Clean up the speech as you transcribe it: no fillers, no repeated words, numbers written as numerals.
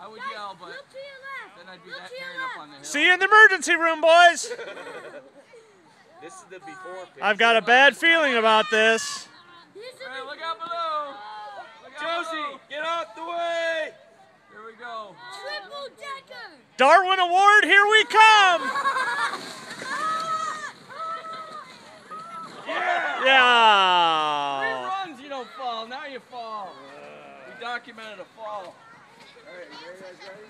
I would yell, but then I'd be tearing up on the hill. See you in the emergency room, boys. This is the before picture. I've got a bad feeling about this. Hey, look out below. Josie, get off the way. Here we go. Triple decker. Darwin Award, here we come. Yeah. 3 runs, you don't fall. Now you fall. We documented a fall. All right, you guys ready?